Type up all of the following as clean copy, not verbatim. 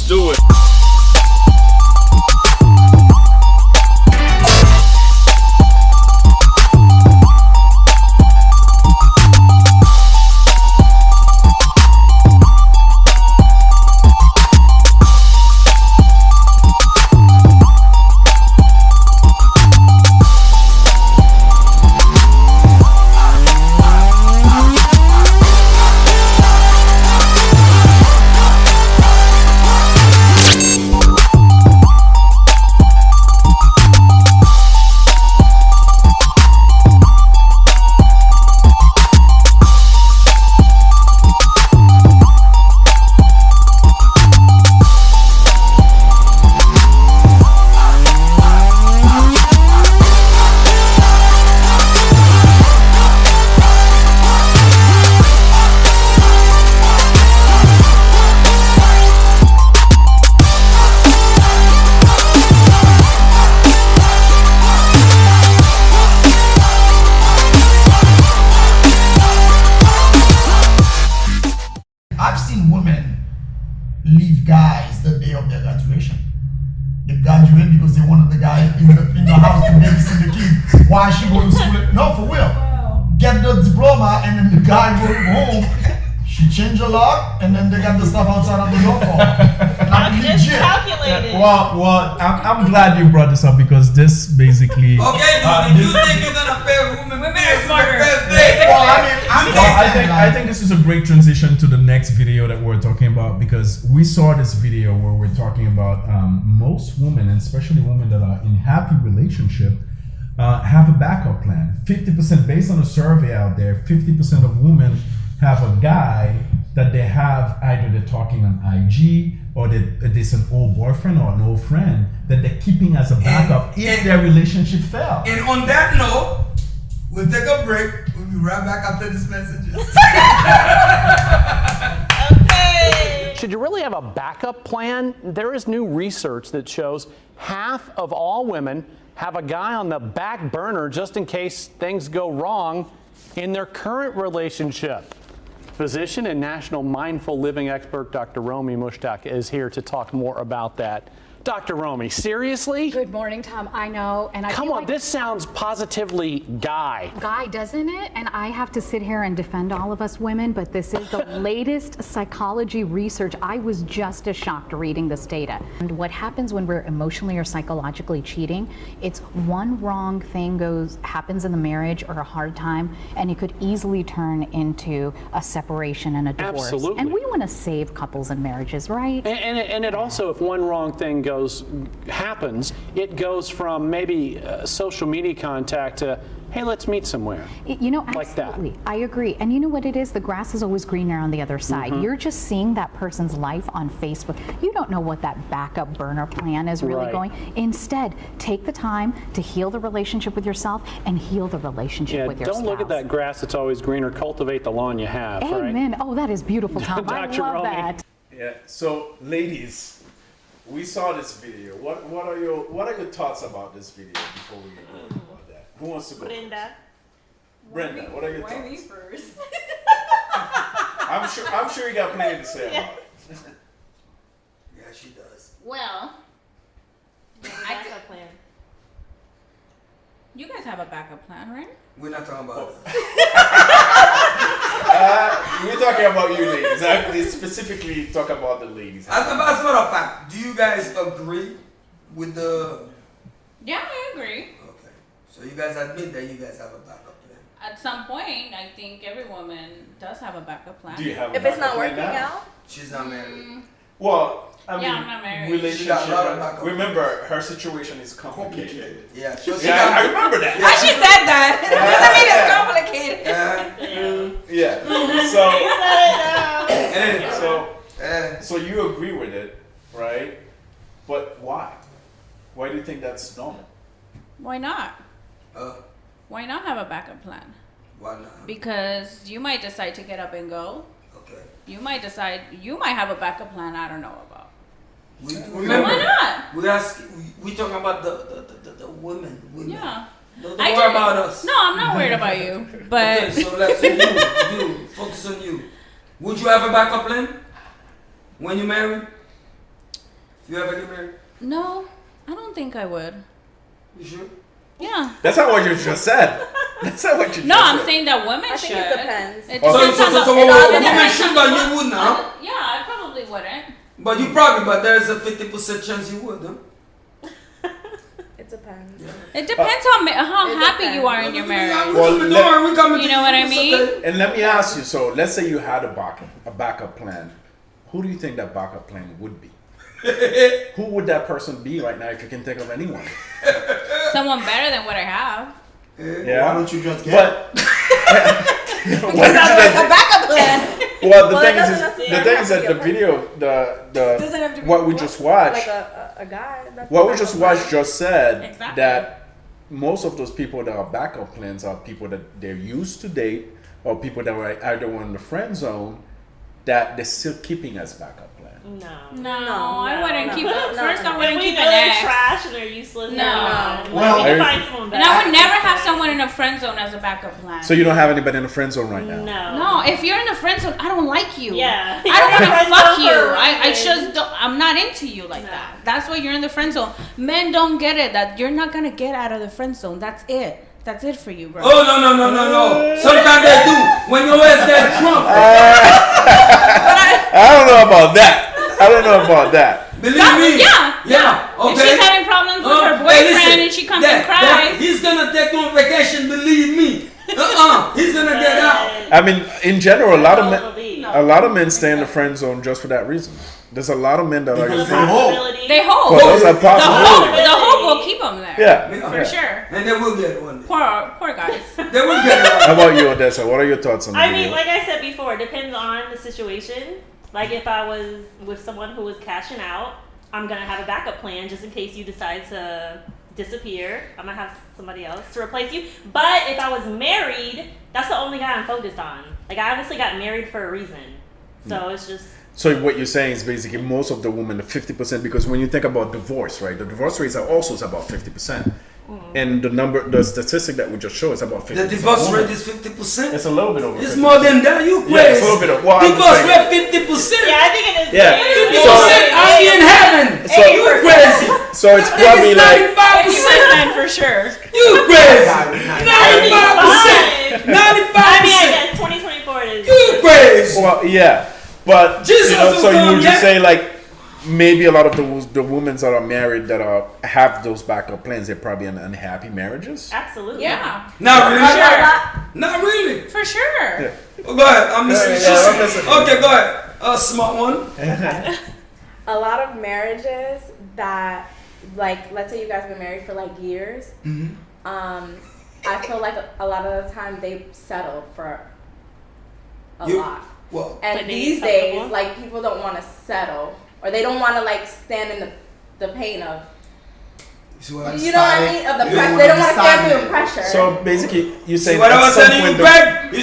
do it. leave guys the day of their graduation. They graduate because they wanted the guy in the house to babysit the kid while she go to school. No, for real. Wow. Get the diploma and then the guy go home. She changed the lock and then they got the stuff outside of the door for her. I'm just calculated. Well, I'm glad you brought this up because this basically. Okay, you think you're gonna pay women smarter? I think this is a great transition to the next video that we're talking about, because we saw this video where we're talking about most women, and especially women that are in happy relationship, have a backup plan. 50%, based on a survey out there, 50% of women have a guy that they have, either they're talking on IG or there's an old boyfriend or an old friend that they're keeping as a backup if their relationship fails. And on that note, we'll take a break. We'll be right back after this message. Okay. Should you really have a backup plan? There is new research that shows half of all women have a guy on the back burner just in case things go wrong in their current relationship. Physician and national mindful living expert Dr. Romy Mushtaq is here to talk more about that. Dr. Romy, seriously? Good morning, Tom. I know, and I Come on, this sounds positively guy, doesn't it? And I have to sit here and defend all of us women, but this is the latest psychology research. I was just as shocked reading this data. And what happens when we're emotionally or psychologically cheating, it's one wrong thing happens in the marriage or a hard time, and it could easily turn into a separation and a divorce. Absolutely. And we want to save couples and marriages, right? And it also, if one wrong thing happens, it goes from maybe social media contact to, hey, let's meet somewhere. You know, like absolutely. That. I agree. And you know what it is? The grass is always greener on the other side. Mm-hmm. You're just seeing that person's life on Facebook. You don't know what that backup burner plan is really going. Instead, take the time to heal the relationship with yourself and heal the relationship with your spouse. Don't look at that grass that's always greener. Cultivate the lawn you have. Amen. Right? Oh, that is beautiful, Tom. I Dr. love Romy. that. Yeah. So, ladies, we saw this video. What are your thoughts about this video before we go about that? Who wants to go? Brenda. Brenda, what are your thoughts? Why me first? I'm sure you got plenty to say about it. Yeah, she does. Well, backup plan. You guys have a backup plan, right? We're not talking about We're talking about you ladies. I specifically talk about the ladies. As a matter of fact, do you guys agree with the... Yeah, I agree. Okay. So you guys admit that you guys have a backup plan? At some point, I think every woman does have a backup plan. Do you have a If it's not backup plan working now? out? She's not married. Well, I mean, I'm not married. relationship. She got a lot of backup Remember, her situation is complicated. Yeah. I remember that. She said that. It doesn't mean it's complicated. Yeah. So you agree with it, right? But why? Why do you think that's normal? Why not? Why not have a backup plan? Why not? Because you might decide to get up and go. Okay. You might have a backup plan I don't know about. Remember, why not? We talking about the women. Yeah. Don't worry about us. No, I'm not worried about you. But Okay, so let's say you focus on you. Would you have a backup plan when you marry? You ever get married? No, I don't think I would. You sure? Yeah. That's not what you just said. That's not what you No, just I'm said. saying that women I should. think it depends. It So depends on the- a it all woman depends should, on but the- you would now. Yeah, I probably wouldn't. But you probably, but there's a 50% chance you would, huh? It depends. It depends how It happy depends. you are in your marriage. Well, You know what I mean? And let me ask you, so let's say you had a backup plan. Who do you think that backup plan would be? Who would that person be right now if you can think of anyone? Someone better than what I have. Yeah. Why don't you just get But Because that's like a backup plan. well, the Well, thing it is, doesn't the necessarily thing have is to that be the a video, Doesn't have to the be what we just watched, like a guy. That's what a we just backup watched just said Exactly. that most of those people that are backup plans are people that they're used to date or people that were either in the friend zone that they're still keeping as backup plan. No, I wouldn't keep it. no, First, no. I wouldn't If we keep know an they're ex. trash and they're useless, No. Well, we can find someone And better. I would never have someone in a friend zone as a backup plan. So you don't have anybody in the friend zone right now. No, if you're in a friend zone, I don't like you. Yeah. I don't want to Friend fuck zone you. for a I reason. just don't, I'm not into you like No. that. That's why you're in the friend zone. Men don't get it that you're not gonna get out of the friend zone. That's it. That's it for you, bro. Oh, no. Sometimes they do. When your ass get drunk. I don't know about that. I don't know about that. Believe me. Yeah. Okay. If she's having problems with her Hey, boyfriend listen, and she comes and cries. he's gonna take you on vacation, believe me. He's gonna get out. I mean, in general, a lot of men, No. a lot of men stay in the friend zone just for that reason. There's a lot of men that are. Because The they hope. possibility. They hope. Well, there's a The possibility. hope will keep them there. Yeah. For yeah. sure. And they will get one day. Poor guys. They will get How one. about you, Odessa? What are your thoughts on the I video? mean, like I said before, it depends on the situation. Like if I was with someone who was cashing out, I'm gonna have a backup plan just in case you decide to disappear. I'm gonna have somebody else to replace you. But if I was married, that's the only guy I'm focused on. Like I obviously got married for a reason. So it's just So what you're saying is basically most of the women, the 50%, because when you think about divorce, right, the divorce rates are also about 50%. And the statistic that we just showed is about 50%. The divorce rate is 50%. It's a little bit over 50%. It's more than that. You crazy. Yeah, it's a little bit of, well, I'm Divorce just saying. rate 50%. yeah, I think it is. Yeah. 50%. I be in heaven. So- You crazy. So it's probably like, 95%. for sure. You crazy. 95%. 95%. I mean, I guess 2024 it is. You crazy. well, yeah. But, Jesus you know, will so you come, would just yeah. say like, maybe a lot of the women that are married that have those backup plans, they're probably in unhappy marriages. Absolutely. Yeah. Not really. Sure. Not really. For sure. Yeah. Oh, go ahead. I'm listening. Yeah, I'm listening. Okay, go ahead. Smart one. A lot of marriages that, like, let's say you guys have been married for like years. I feel like a lot of the time they settled for a lot. Well, And But they these get days, comfortable? like, people don't want to settle, or they don't want to like stand in the pain of, see what you know what I mean, of the You pressure. don't They don't wanna want to be stand through stagnant. pressure. So basically, you say see what I at was some telling you, point Greg? You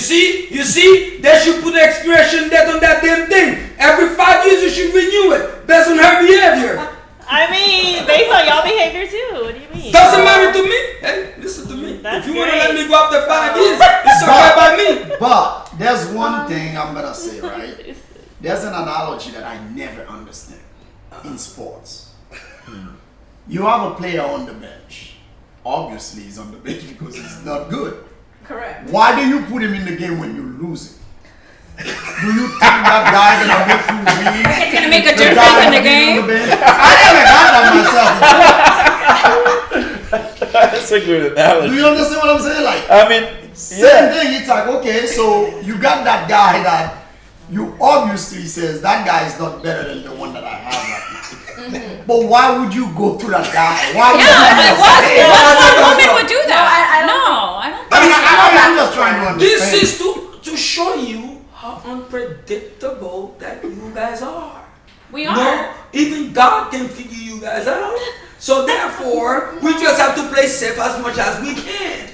see, they should put the expiration date on that damn thing. Every 5 years you should renew it based on her behavior. I mean, based on y'all behavior too. What do you mean? Doesn't matter to me. Hey, listen to me. That's if you want to great. let me go after 5 years, it's okay by me. But there's one thing I'm gonna say, right? There's an analogy that I never understand in sports. You have a player on the bench. Obviously, he's on the bench because he's not good. Correct. Why do you put him in the game when you're losing? Do you think that guy gonna make you win? It's gonna make a The difference guy in the gonna be on game. bench? I never got that myself. That's a good analogy. Do you understand what I'm saying? Like, I mean, same thing. It's like, okay, so you got that guy that you obviously says that guy is not better than the one that I have right now. But why would you go to that guy? Why would you Yeah, what woman would do that? I don't I don't I mean, I'm just trying to understand. This is to show you how unpredictable that you guys are. We are. No, even God can figure you guys out. So therefore, we just have to play safe as much as we can.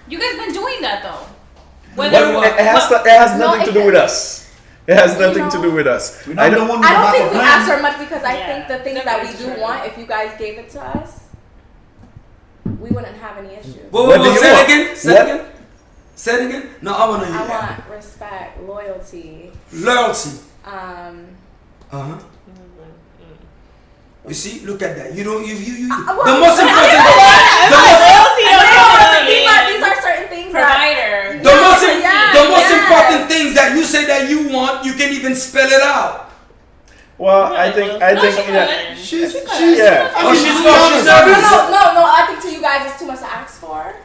You guys been doing that though. Well, it has nothing to do with us. It has nothing to do with us. We're not the one with I the don't think backup we plan. asked her much because I Yeah, think the things that that we is do true. want, if you guys gave it to us, we wouldn't have any issues. What do you Say want? it again. Say What? it again. Say it again. No, I want to hear I that. want respect, loyalty, Loyalty. um, Uh huh. You see, look at that. You don't. You. Well, The most important. These are certain things. Provider. The most important things that you say that you want, you can even spell it out. Well, I think She's yeah. Oh, she's No. I think to you guys, it's too much to ask for.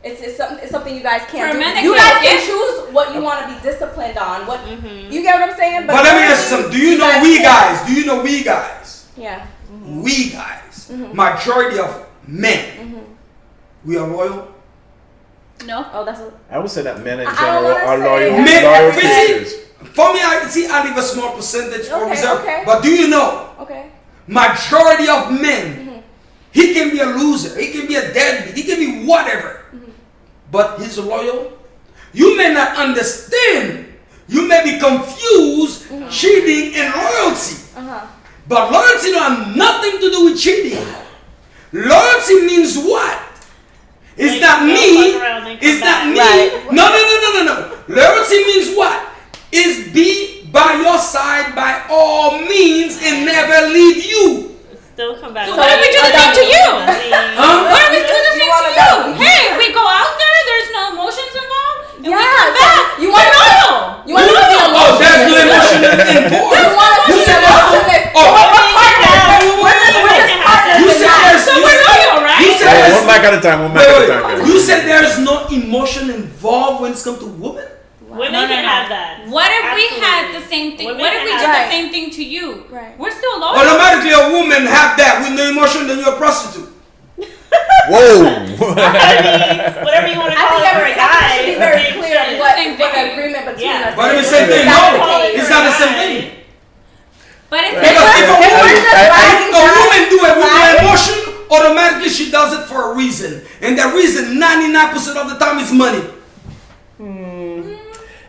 It's something you guys can't For do. men, they You can't guys can get- choose what you want to be disciplined on. What you get what I'm saying? But let me ask you something. Do you know we guys? Do you know we guys? Yeah. We guys. Majority of men. We are loyal. No. Oh, that's. I would say that men in I don't general wanna are say- loyal Men, creatures. for me, I leave a small percentage for Okay, reserve. okay. But do you know? Okay. Majority of men, he can be a loser, he can be a deadbeat, he can be whatever, but he's loyal. You may not understand, you may be confused cheating and loyalty, but loyalty don't have nothing to do with cheating. Loyalty means what? It's Like, not don't me. fuck around and It's come not back. me. No. Loyalty means what? Is be by your side by all means and never leave you. Still come back. So what if we do the same to you? Huh? What if we do the same to wanna you? know. Hey, we go out there, there's no emotions involved, and we Yeah, come so back. you want We're loyal. You want to be Oh, emotional. there's no emotion involved. You want to You be said emotionless. Oh, You you said there's. So we're loyal, right? You said Hey, there's. one mic at a time. One mic Wait, at a wait. time. You said there's no emotion involved when it's come to women. Women No, no, can no. have that. What if we had Absolutely. the same thing? Women What if can we have did that. the same thing to you? Right. We're still loyal. Automatically, a woman have that with no emotion, then you're a prostitute. Whoa. I mean, whatever you want to I call think it for a guy. should be very same clear shit. what Same the thing. agreement between Yeah. us. But is. it's the same thing. That's No, the case. it's not the same thing. But it's Because if a woman, riding if a woman down- do it with no riding- emotion, automatically she does it for a reason, and that reason 99% of the time is money.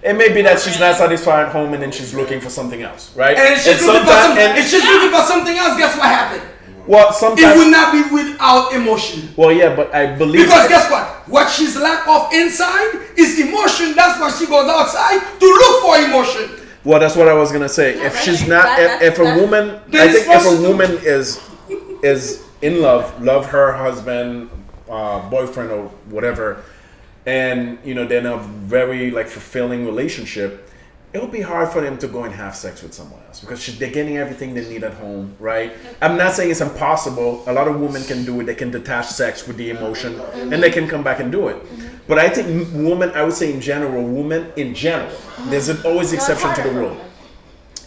It may be that she's not satisfied at home and then she's looking for something else, right? And if she's looking for something else, guess what happened? well, It sometimes. will not be without emotion. Well, yeah, but I believe. Because guess what? What she's lack of inside is emotion. That's why she goes outside to look for emotion. Well, that's what I was gonna say. If she's not, if a woman, Then I it's think if a supposed to- woman is in love her husband, boyfriend or whatever, and they're in a very fulfilling relationship, it would be hard for them to go and have sex with someone else because they're getting everything they need at home, right? I'm not saying it's impossible. A lot of women can do it. They can detach sex with the emotion and they can come back and do it. But I think women, I would say in general, there's always exception to the rule.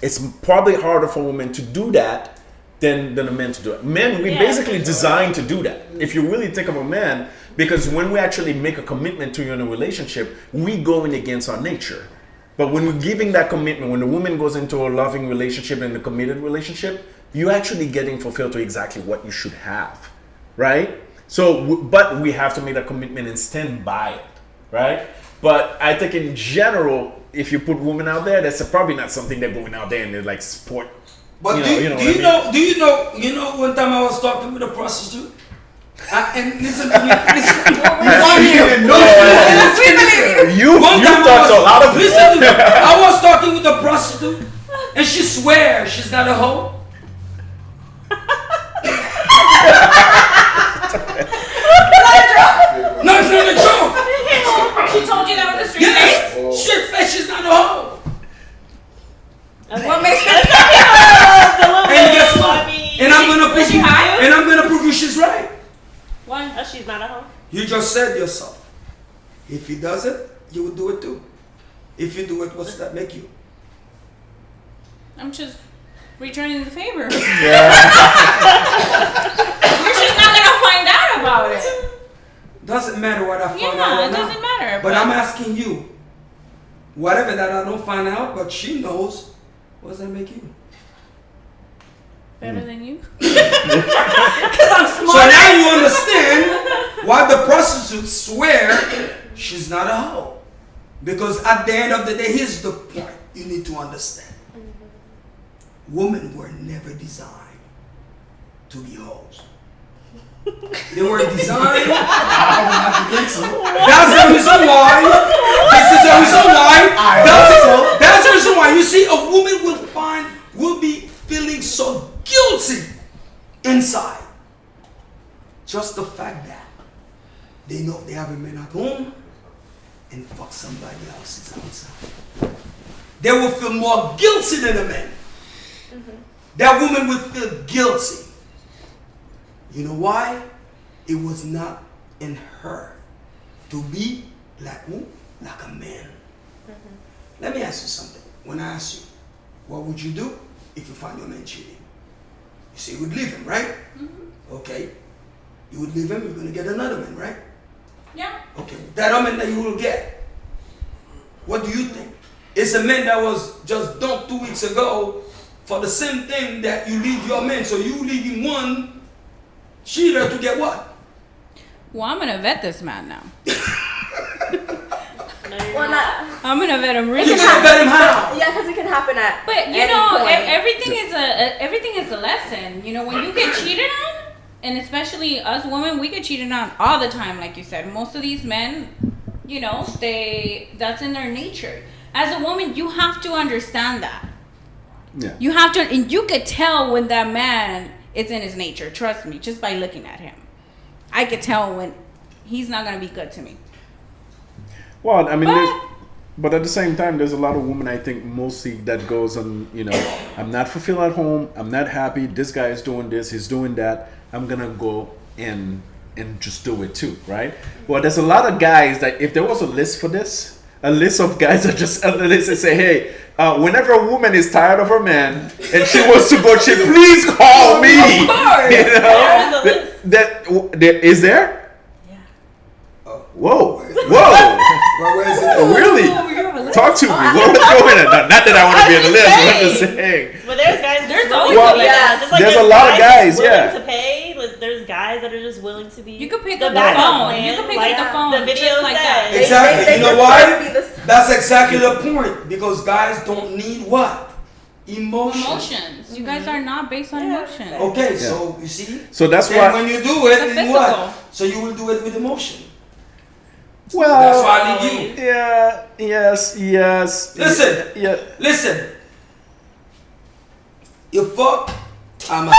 It's probably harder for women to do that than a man to do it. Men, we basically designed to do that. If you really think of a man, because when we actually make a commitment to you in a relationship, we going against our nature. But when we're giving that commitment, when the woman goes into a loving relationship and a committed relationship, you're actually getting fulfilled to exactly what you should have, right? So, but we have to make that commitment and stand by it, right? But I think in general, if you put women out there, that's probably not something they're going out there and they're sport. But do you know? One time I was talking with a prostitute, and listen to me. Listen to me. You've talked to a lot of people. Listen to me. I was talking with a prostitute, and she swears she's not a hoe. No, it's not a joke. She told you that with a straight Yes, face? straight face. She's not a hoe. What makes you And guess what? And I'm gonna prove she you. high? And I'm gonna prove you she's right. One. Oh, she's not a hoe. You just said yourself. If he does it, you would do it too. If you do it, what's that make you? I'm just returning the favor. Yeah. You're just not gonna find out about it. Doesn't matter what I find out. Yeah, or it not. doesn't matter. But I'm asking you, whatever that I don't find out, but she knows, what does that make you? better than you. So now you understand why the prostitutes swear she's not a hoe. Because at the end of the day, here's the point you need to understand. Women were never designed to be hoes. They were designed. That's the reason why. This is the reason why. That's the reason why. You see, a woman will be feeling so guilty inside. Just the fact that they know they have a man at home and fuck somebody else's outside. They will feel more guilty than a man. That woman will feel guilty. You know why? It was not in her to be like who? Like a man. Let me ask you something. When I ask you, what would you do if you find your man cheating? You say you would leave him, right? Okay. You would leave him, you're going to get another man, right? Yeah. Okay. That other man that you will get, what do you think? It's a man that was just dumped 2 weeks ago for the same thing that you leave your man. So you leaving one cheater to get what? Well, I'm gonna vet this man now. Well, not. I'm gonna vet him really. You can vet him how? Yeah, because it can happen at. But you any know, point. everything is a lesson. You know, when you get cheated on, and especially us women, we get cheated on all the time. Like you said, most of these men, you know, that's in their nature. As a woman, you have to understand that. Yeah. You have to, and you could tell when that man is in his nature. Trust me, just by looking at him, I could tell when he's not gonna be good to me. Well, I mean, but at the same time, there's a lot of women, I think, mostly that goes on, you know, I'm not fulfilled at home, I'm not happy, this guy is doing this, he's doing that, I'm gonna go in and just do it too, right? Well, there's a lot of guys that if there was a list for this, a list of guys that just on the list and say, hey, whenever a woman is tired of her man and she wants to go cheat, please call me. Of course. You know? There is a list. That is there? Whoa! Where is it? Really? Talk to me. What's going on? Not that I want to be on the list, but I'm just saying. But there's guys. There's always just like there's a lot of guys, willing to pay. Like, there's guys that are just willing to be. You could pick the up the backup phone. plan, You could pick like up the phone. The video just like that. Exactly. They You know prefer to why? be the- That's exactly the point. Because guys don't need what? Emotion. Emotions. You guys are not based on emotions. Okay, so you see. So that's then why. when you do it, It's then physical. what? So you will do it with emotion. Well, That's why I leave you. Yeah. Yes. Listen. Yeah. Listen. You fuck. I'm out.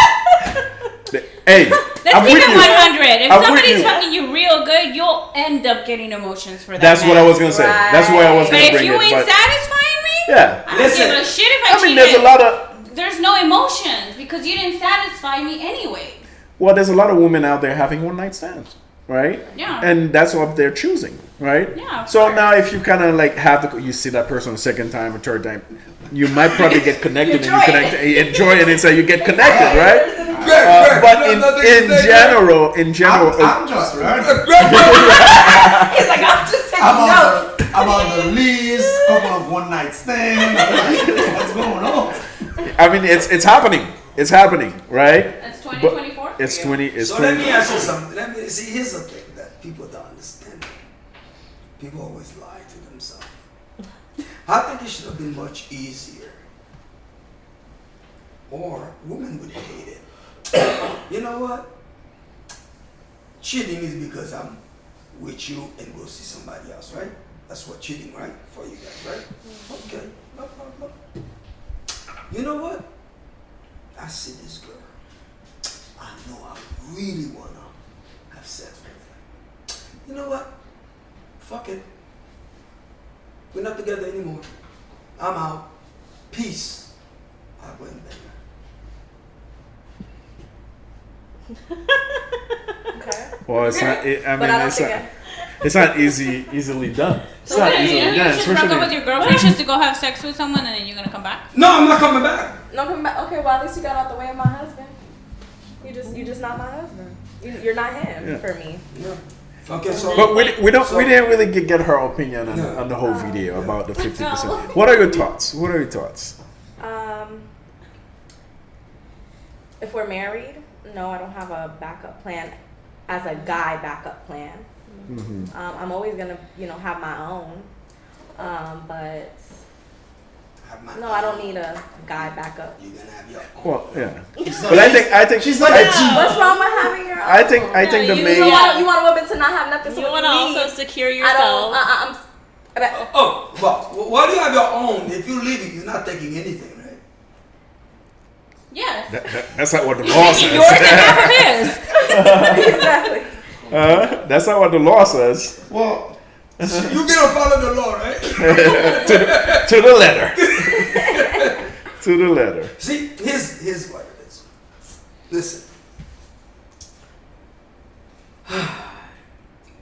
Hey. Let's I'm keep with it you. 100. If I'm with somebody's you. fucking you real good, you'll end up getting emotions for that. That's what I man. was gonna say. That's why I was But gonna if bring you it. ain't But satisfying me, yeah. I don't Listen. give a shit if I I mean, cheated. there's a lot of. There's no emotions because you didn't satisfy me anyway. Well, there's a lot of women out there having one night stands, right? Yeah. And that's what they're choosing, right? Yeah, of So course. now, if you kind of like you see that person a second time, a third time, you might probably get connected and you connect, enjoy it, and so you get connected, right? But in general, I'm just learning. He's like, I'm just taking notes. I'm on the lease, couple of one night stands. What's going on? I mean, it's happening. It's happening, right? It's 2024. It's 20. It's So 20. let me ask you something. Let me see. Here's the thing that people don't understand. People always lie to themselves. I think it should have been much easier, or women would hate it. You know what? Cheating is because I'm with you and go see somebody else, right? That's what cheating, right? For you guys, right? Okay. No problem. You know what? I see this girl. I know I really wanna have sex with her. You know what? Fuck it. We're not together anymore. I'm out. Peace. I went there. Okay. Well, it's not. I But mean, I don't it's think not. It's not easily done. It's So not what, easily you done, just broke up with especially. your girlfriend just to go have sex with someone and then you're gonna come back? No, I'm not coming back. No, come back. Okay, well at least you got out the way of my husband. You just not my husband. You're not him Yeah. for me. Okay, so. But we So- didn't really get her opinion No. on the whole video about the 50%. No. What are your thoughts? If we're married, no, I don't have a backup plan as a guy backup plan. I'm always gonna, have my own. But no, I don't need a guy backup. You're gonna have your own. Well, yeah. But I think She's like a G. What's wrong with having your own? I think the you main. You want a woman to not have nothing to You do want with to me. also secure I yourself. don't. Oh, well, why do you have your own? If you leave it, you're not taking anything, right? Yeah, Yes. That's not what the law says. Yours and half of his. Exactly. That's not what the law says. Well, you gonna follow the law, right? To the letter. To the letter. See, here's what it is. Listen.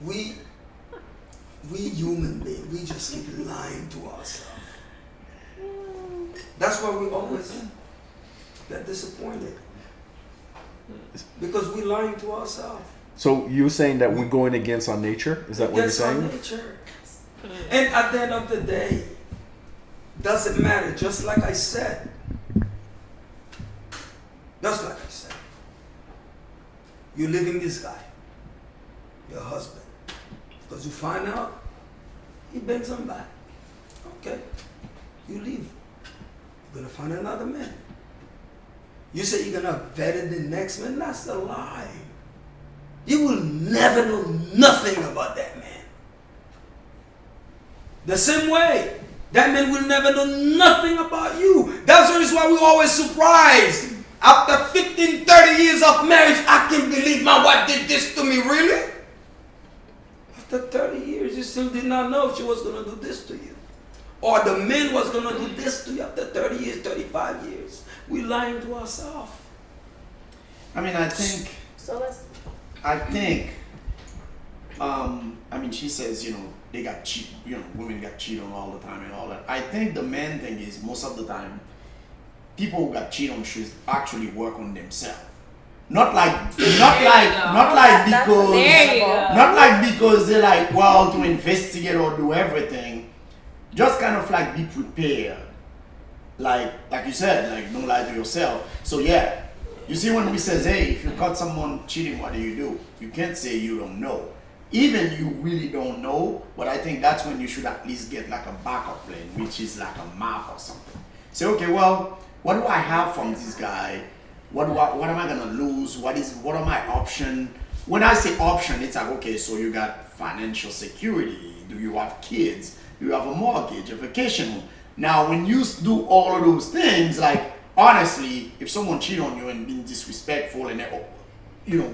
We human beings, we just keep lying to ourselves. That's why we always get disappointed. Because we're lying to ourselves. So you're saying that we're going against our nature? Is that what you're Against our saying? nature. And at the end of the day, doesn't matter. Just like I said. Just like I said. You're living this guy. Your husband. Because you find out he brings them back. Okay. You leave. You're going to find another man. You say you're going to vet the next man. That's a lie. You will never know nothing about that man. The same way, that man will never know nothing about you. That's the reason why we're always surprised. After 15, 30 years of marriage, I can't believe my wife did this to me, really? After 30 years, you still did not know if she was going to do this to you. Or the man was going to do this to you after 30 years, 35 years. We're lying to ourselves. I mean, I think, she says, they got cheat, women got cheated on all the time and all that. I think the main thing is most of the time, people who got cheated on should actually work on themselves. Not because they're like, well, to investigate or do everything. Just kind of like be prepared. Like you said, like don't lie to yourself. So yeah, you see when we says, hey, if you caught someone cheating, what do? You can't say you don't know. Even you really don't know, but I think that's when you should at least get like a backup plan, which is like a map or something. Say, okay, well, what do I have from this guy? What am I gonna lose? What are my options? When I say option, it's like, okay, so you got financial security. Do you have kids? Do you have a mortgage, a vacation home? Now, when you do all of those things, like, honestly, if someone cheat on you and being disrespectful and,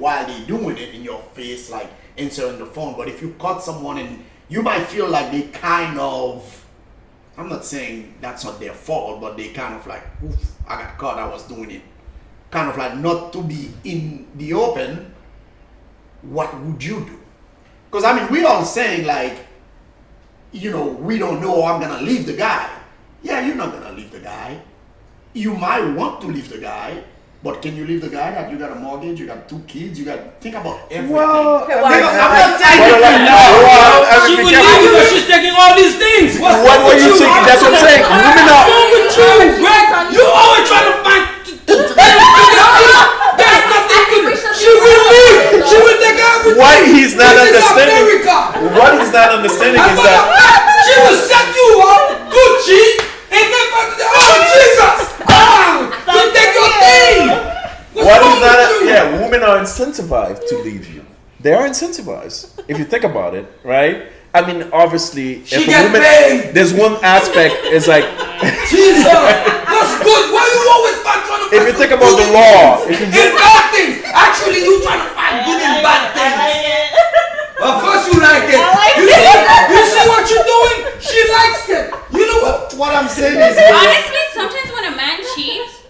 while they're doing it in your face, like answering the phone, but if you caught someone and you might feel like they kind of, I'm not saying that's not their fault, but they kind of like, oof, I got caught, I was doing it. Kind of like not to be in the open, what would you do? Because, we all saying like, we don't know, I'm going to leave the guy. Yeah, you're not going to leave the guy. You might want to leave the guy, but can you leave the guy that you got a mortgage, you got 2 kids, you got to think about everything. Well, I'm not saying she would leave you because she's taking all these things. What were you thinking? That's what I'm saying. Women are. What's wrong with you, Greg? You always trying to find. There's nothing good. She will leave. She will take everything. What he's not understanding. America. What he's not understanding is that she will set you up, Gucci, and then Jesus, you take your thing. what is not. Women are incentivized to leave you. They are incentivized. If you think about it, right? Obviously, she if a woman, paid. there's one aspect is like Jesus, that's good. Why you always trying to find if you think about the law, if you and bad things. Actually, you trying to find good and bad things. Of course you like it. You see what you're doing? She likes it. You know what I'm saying is Honestly, sometimes when a man cheats,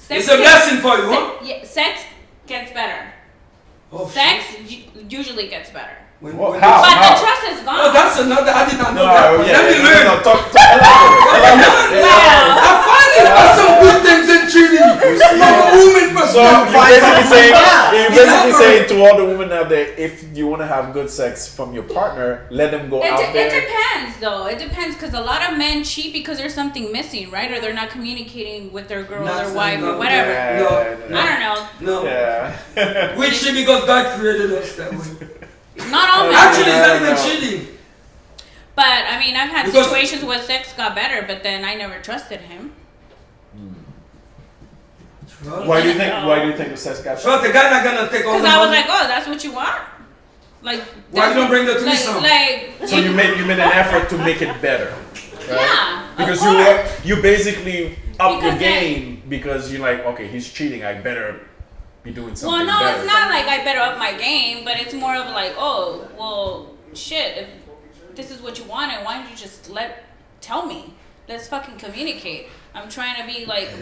it's a blessing for you, huh? Sex gets better. Oh, sex usually gets better. But the trust is gone. Oh, that's another. I did not know that. Yeah, Let me learn. I find it for some good things in cheating. From a woman perspective. you're basically saying to all the women out there, if you want to have good sex from your partner, let them go out there. It depends, though. It depends because a lot of men cheat because there's something missing, right? Or they're not communicating with their girl, their wife, or whatever. No. I don't know. No. Yeah. Which because God created us that way. Not all men. Actually, it's not even cheating. But I've had situations where sex got better, but then I never trusted him. Why do you think the sex got better? So the guy not gonna take all the money? Because I was like, oh, that's what you want. Like, why you don't bring the threesome? So you made an effort to make it better, right? Yeah. Because you basically up your game because you're like, okay, he's cheating, I better be doing something Well, no, better. it's not like I better up my game, but it's more of like, oh, well, shit, if this is what you wanted, why don't you just tell me? Let's fucking communicate. I'm trying to be like a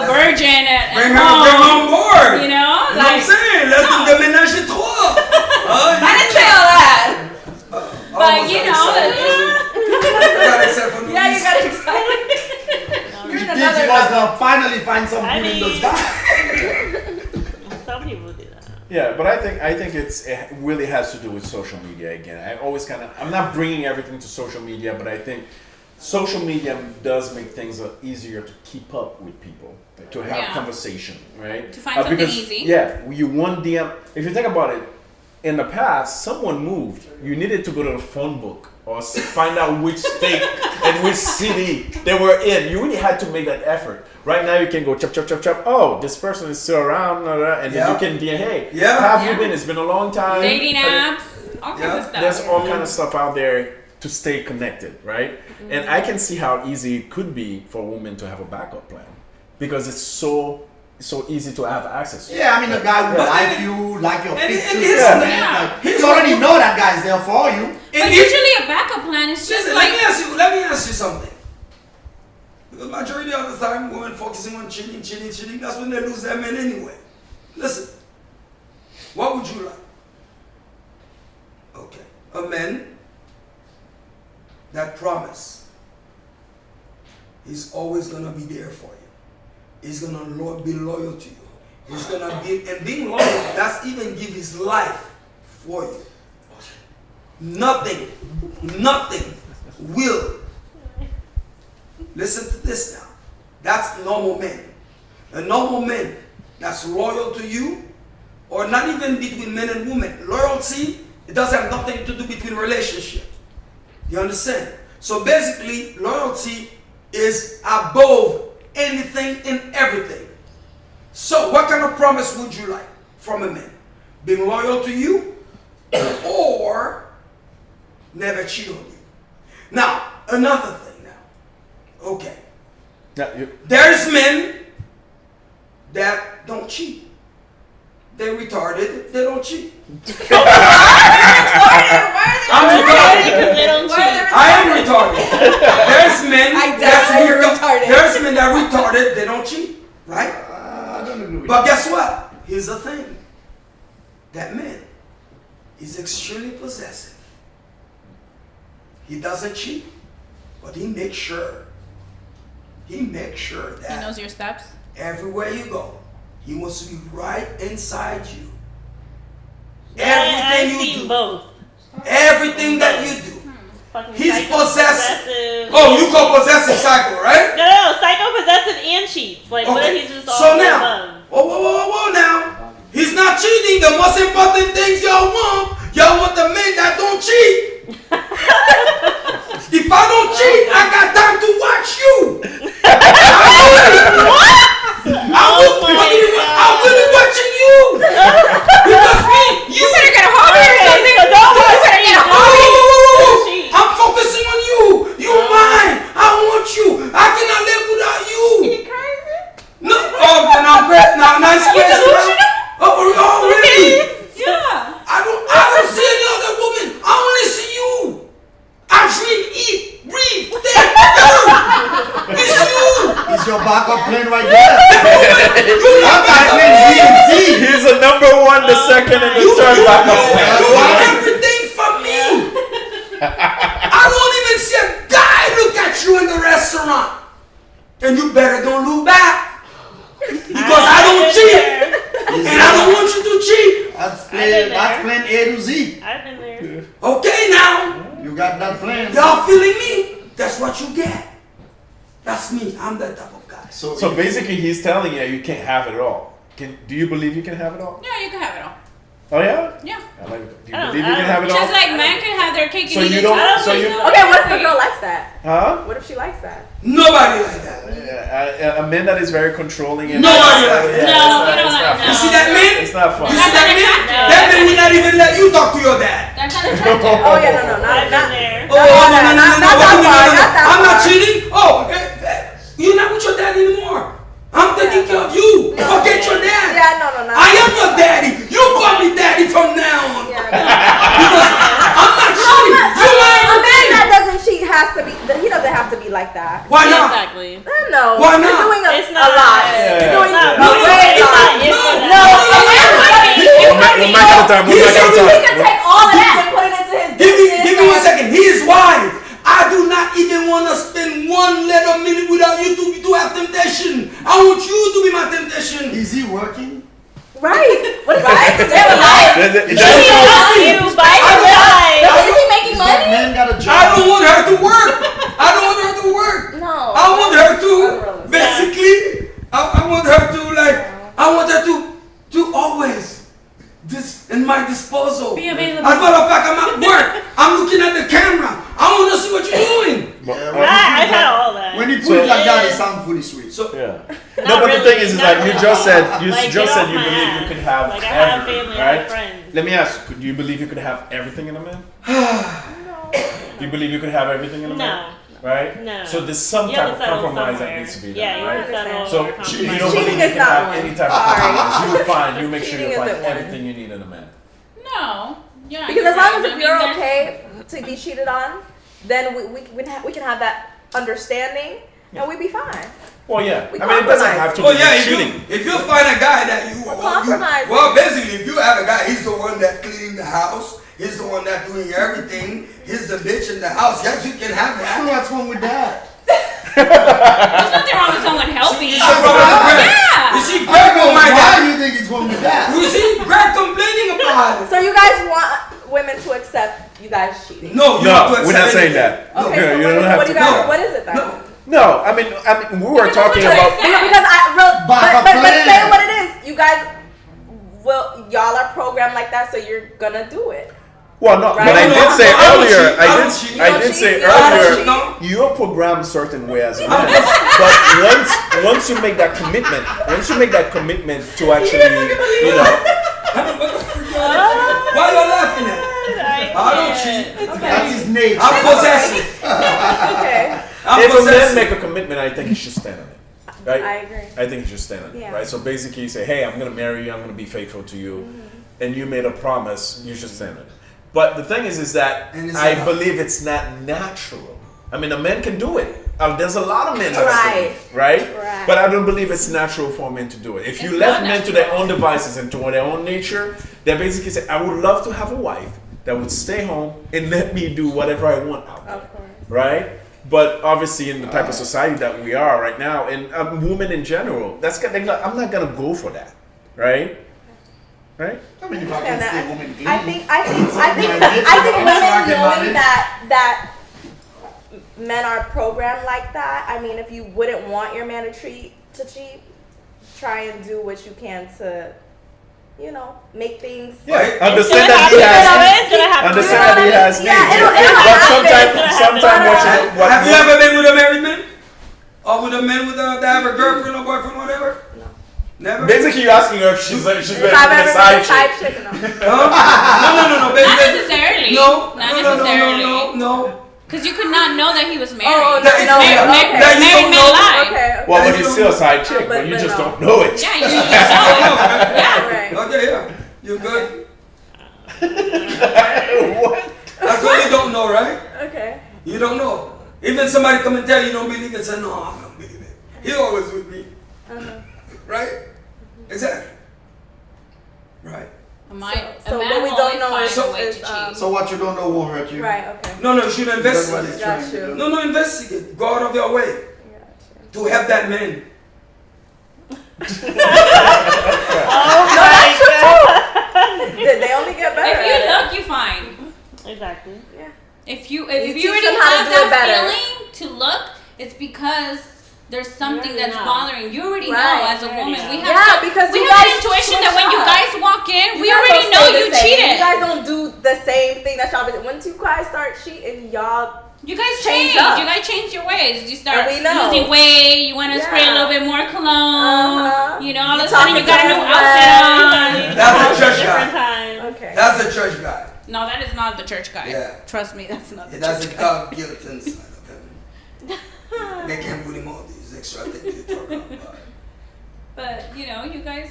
virgin at Bring home. her on board. You know? You know what I'm saying? Let's do the ménage à trois. I didn't say all that. But you know, yeah, you got excited. You think you was gonna finally find some good in those guys? Some people do that. Yeah, but I think it really has to do with social media again. I'm not bringing everything to social media, but I think social media does make things easier to keep up with people, to have conversation, right? To find something easy. Yeah, you one DM. If you think about it, in the past, someone moved. You needed to go to the phone book or find out which state and which city they were in. You really had to make that effort. Right now, you can go chop, chop, chop, chop. Oh, this person is still around, and then you can DM, hey, how have you been? It's been a long time. Dating apps, all kinds of stuff. There's all kind of stuff out there to stay connected, right? Mm-hmm. And I can see how easy it could be for a woman to have a backup plan because it's so easy to have access to. Yeah, I mean, the guy who like you, like your pictures, he already know that guy's there for you. But usually a backup plan is just Listen, like... let me ask you something. Because majority of the time, women focusing on cheating, that's when they lose their men anyway. Listen, what would you like? Okay, a man that promise he's always gonna be there for you. He's gonna be loyal to you. He's gonna be, and being loyal, that's even give his life for you. Nothing will. Listen to this now. That's normal men. A normal man that's loyal to you, or not even between men and women. Loyalty, it doesn't have nothing to do between relationships. You understand? So basically, loyalty is above anything and everything. So what kind of promise would you like from a man? Being loyal to you or never cheat on you? Now, another thing now. Okay. There's men that don't cheat. They're retarded. They don't cheat. I'm retarded. I am retarded. There's men retarded. There's men that are retarded. They don't cheat, right? I don't agree with But guess what? Here's the thing. That man is extremely possessive. He doesn't cheat, but he makes sure that He knows your steps. everywhere you go, he wants to be right inside you. I've Everything you seen do, both. everything that you do, Fucking he's psycho possessive. Oh, you call possessive psycho, right? No, psycho, possessive, and cheats. Like, what if he's just all So of the now, above? whoa, now. He's not cheating. The most important things y'all want the men that don't cheat. If I don't cheat, I got time to watch you. I'm really watching you. Because you better get a hobby or something. So don't watch better get a hobby. I'm focusing on you. You mine. I want you. I cannot live without you. You crazy? No, then I'm great. Now, nice question. Oh, really? Yeah. I don't see any other woman. I only see you. I dream, eat, breathe, think, it's you. It's your backup plan right there. He's a number one, the second, and the third backup plan. You are everything for me. I don't even see a guy look at you in the restaurant. And you better don't look back. Because I don't cheat. And I don't want you to cheat. That's plan A to Z. I've been there. Okay, now. You got that plan. Y'all feeling me? That's what you get. That's me. I'm that type of guy. So basically, he's telling you you can't have it all. Do you believe you can have it all? Yeah, you can have it all. Oh yeah. Yeah. I like it. Do you believe you can have it all? Just like men can have their cake So and eat you it don't- too. so you- Okay, what if the girl likes that? Huh? What if she likes that? Nobody like that. A man that is very controlling. And Nobody like that. No, we don't like that. You see that man? It's not fun. You see that man? That man will not even let you talk to your dad. That's not attractive. Oh yeah, no, I've not been there. Oh, no. not that far, not that I'm not far. cheating. Oh, you're not with your dad anymore. I'm taking care of you. Forget your dad. Yeah, no. I am your daddy. You call me daddy from now on. Yeah, Because I'm not cheating. You are a man everything. that doesn't cheat has to be. He doesn't have to be like that. Why not? Exactly. No. Why You're not? doing It's a not. lot. Yeah. You're doing It's a not. way It's lot. not. It's not. No. One mic at a time. One mic at a He time. can take all of that and put it into his business. Give me 1 second. He is wise. I do not even want to spend one little minute without you to have temptation. I want you to be my temptation. Is he working? Right. What is Right. that? They're alive. He helps you by his side. Is he making That money? man got a job. I don't want her to work. I don't want her to work. No. I want her to basically. I want her to I want her to always this in my disposal. Be available. As a matter of fact, I'm at work. I'm looking at the camera. I want to see what you're doing. I've had all that. When you put it like that, it sounds pretty sweet. So Yeah. Not No, but the really. thing is Not like you really. just said you Like, just get said off you my believe ass. you could have Like, I have everything, family, I have right? friends. Let me ask you, do you believe you could have everything in a man? Do you believe you could have everything in a man? No. Right? No. So there's some You type have of to settle compromise that somewhere. needs to be done, Yeah, you right? have to settle So or you compromise. don't Cheating believe you is can not have one. any type of Sorry. compromise. You find, you make sure Cheating you find isn't one. everything you need in a man. No. Yeah. Because you're as long right. as I if mean, you're there's- okay to be cheated on, then we can have that understanding and we be fine. Well, yeah. We I mean, it doesn't compromise. have to Oh be yeah, cheating. if you find a guy that you compromising. well, basically, if you have a guy, he's the one that cleaning the house. He's the one that doing everything. He's the bitch in the house. Yes, you can have that. What's wrong with that? There's nothing wrong with someone helping You you. see, Greg. Yeah. You see, I Greg don't know don't mind why that. you think it's wrong with that. You see, Greg complaining about it. So you guys want women to accept you guys cheating? No, you have to No, we're not accept saying anything. that. Okay, No, so you don't have what do to. you guys? No. What is it then? No. No, I mean, we were Because talking that's what about. you're saying. Because Backup but plan. say what it is. You guys y'all are programmed like that, so you're gonna do it. Well, no, Right? but I No, did say I don't earlier. cheat. I don't cheat. I did You say don't cheat? earlier. You don't cheat? You're programmed a certain way as a man, but once you make that commitment, to actually, you know, Why you laughing at? I don't cheat. That's his nature. I'm possessive. Okay. I'm if a man possessive. make a commitment, I think he should stand on it. Right? I agree. I think he should stand on it. Yeah. Right? So basically, you say, "Hey, I'm gonna marry you. I'm gonna be faithful to you," and you made a promise. You should stand on it. But the thing is that And it's I not. believe it's not natural. I mean, a man can do it. There's a lot of men that Right. do it, right? Right. But I don't believe it's natural for men to do it. If you It's left not men to their own devices and to their own nature, they basically say, "I would love to have a wife that would stay home and let me do whatever I want out there." Of course. Right? But obviously, in the type of society that we are right now, and women in general, I'm not gonna go for that, right? Right? I mean, if I can stay home and clean. I think women I'm talking about knowing it. that men are programmed like that. I mean, if you wouldn't want your man to cheat, try and do what you can to, make things. Yeah. Right. Understand that he has. It's gonna happen. Understand that he has Yeah, needs. it'll But happen. sometimes what Have you ever been with a married man? Or with a man that have a girlfriend or boyfriend, whatever? No. Never? basically you're asking her if she's ready If to be I've a ever side been a side chick. chick, no. No, baby. Not necessarily. No. Not No. necessarily. No. Because you could not know that he was married. Oh, That is- no, okay. okay. That you Married don't men know. lie. Okay. Well, That but you he's don't still a know. side chick, but you but just no. don't know it. Yeah, you just know it. Yeah. Right. Okay, yeah. You good? What? That's what you don't know, right? Okay. You don't know. Even somebody come and tell you don't believe it, say, no, I don't believe it. He always with me. Right? Exactly. Right. So what we don't know is So what you don't know won't hurt you. right. Okay. No, you should investigate. Got you. No, investigate. Go out of your way to help that man. They only get better. If at you it. look, you find. Exactly. Yeah. If you teach already them how to have do it that better. feeling to look, it's because there's something already that's know. bothering you. Already Right. know as a You already woman. know. We have Yeah, because we you have an guys intuition switch that when you up. guys walk in, we guys already don't know stay you the same. cheated. You guys don't do the same thing that y'all been. Once you guys start cheating, y'all. You guys Change change. up. You guys change your ways. You start And we know. losing weight. You want to spray a Yeah. little bit more cologne. Uh-huh. You know, all You of a sudden you talking got a to new us, outfit on. That's a church Different guy. times. Okay. That's a church guy. No, that is not the church guy. Yeah. Trust me, that's not the It church doesn't guy. have guilt inside of him. They can't put him all these extra things you're talking about. But you know, you guys.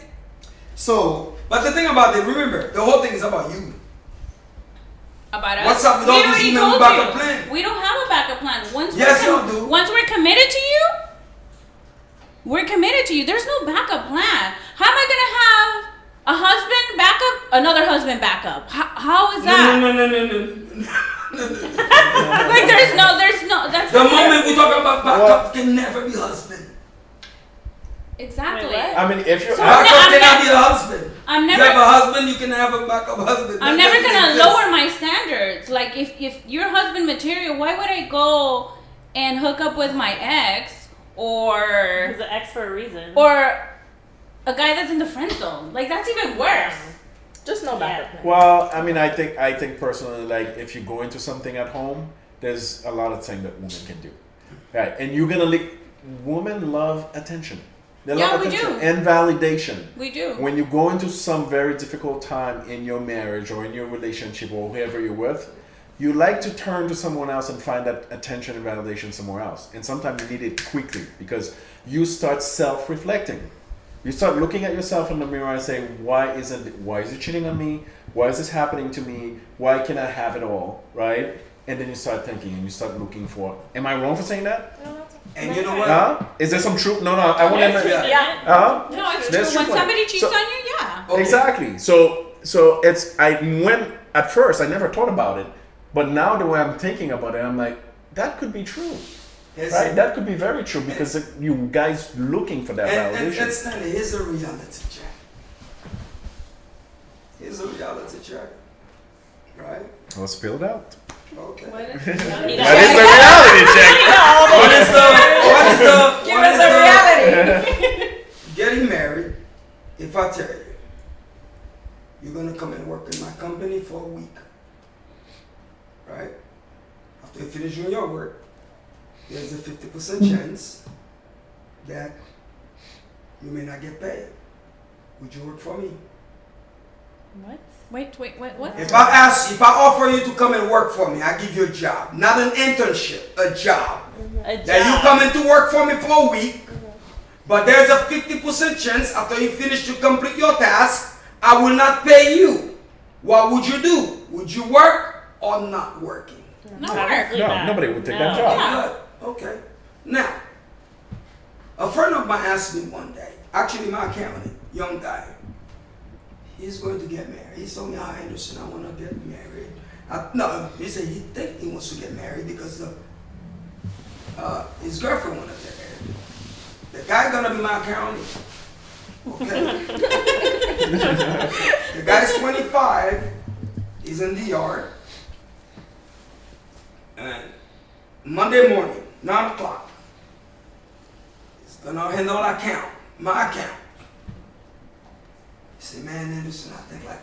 So, But the thing about it, remember, the whole thing is about you. About us. What's up with We all this already email told backup you. plan? We don't have a backup plan. Yes, you do. Once we're committed to you, we're committed to you. There's no backup plan. How am I gonna have a husband backup, another husband backup? How is that? No. Like there's no. That's The not moment we talk about backup can never be husband. exactly. Wait, what? I mean, if you So ask, Backup I'm cannot ne- be a husband. I'm You never. have a husband, you can have a backup husband. I'm That never doesn't gonna exist. lower my standards. Like if you're husband material, why would I go and hook up with my ex or He's an ex for a reason. a guy that's in the friend zone? Like that's even worse. Just no backup plan. well, I mean, I think personally, like if you go into something at home, there's a lot of things that women can do, right? And you're gonna women love attention. They Yeah, love we attention do. and validation. We do. When you go into some very difficult time in your marriage or in your relationship or whoever you're with, you like to turn to someone else and find that attention and validation somewhere else. And sometimes you need it quickly because you start self-reflecting. You start looking at yourself in the mirror and say, why is it cheating on me? Why is this happening to me? Why can't I have it all, right? And then you start thinking and you start looking for, am I wrong for saying that? And you know what? Huh? Is there some truth? No, I want to. Yeah. Huh? No, it's There's true. When truth on it. somebody cheats So- on you, yeah. Okay. Exactly. So it's at first I never thought about it, but now the way I'm thinking about it, I'm like, that could be true, Yes. right? That could be very true because you guys looking for that And validation. Stanley, here's a reality check. Here's a reality check. Right? I'll spill it out. Okay. What That is the reality check. Give us a reality. Getting married, if I tell you, you're gonna come and work in my company for a week. Right? After you finish doing your work, there's a 50% chance that you may not get paid. Would you work for me? What? Wait, what? If I offer you to come and work for me, I give you a job, not an internship, a job. A job. That you come in to work for me for a week, but there's a 50% chance after you finish to complete your task, I will not pay you. What would you do? Would you work or not working? Not work. Obviously No, not. nobody would take No. that job. Good. Okay. Now, a friend of mine asked me one day, actually my accountant, young guy, he's going to get married. He told me, Anderson, I want to get married. No, he said he think he wants to get married because his girlfriend want to get married. The guy gonna be my accountant. Okay. The guy's 25. He's in the yard. And Monday morning, 9 o'clock, he's gonna handle my account. He said, man, Anderson, I think like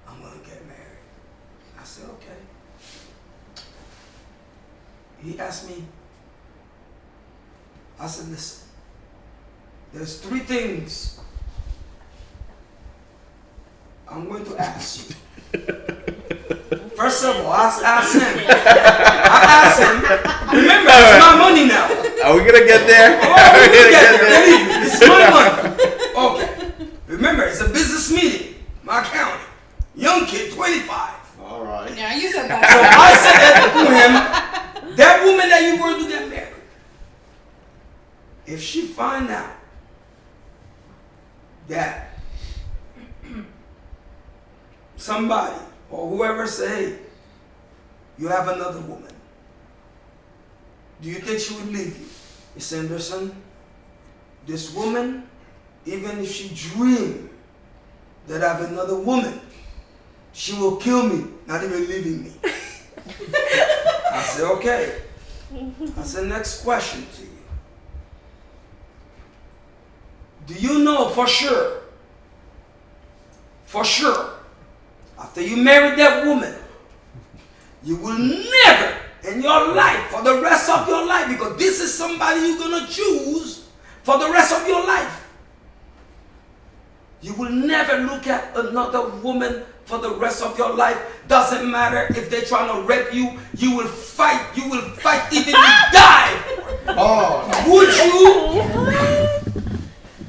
I'm gonna get married. I said, okay. He asked me, I said, listen, there's 3 things I'm going to ask you. First of all, I asked him, remember, it's my money now. Are we gonna get there? Oh, we will get there, believe me, it's my money. Okay, remember, it's a business meeting, my accountant, young kid, 25. all right. Yeah, you said So that. I said to him, that woman that you're going to get married, if she find out that somebody or whoever say, hey, you have another woman, do you think she would leave you? He said, Anderson, this woman, even if she dream that I have another woman, she will kill me, not even leaving me. I said, okay. I said, next question to you. Do you know for sure, after you marry that woman, you will never in your life, for the rest of your life, because this is somebody you're going to choose for the rest of your life, you will never look at another woman for the rest of your life. Doesn't matter if they're trying to rape you, you will fight even if you die. Oh, Would you?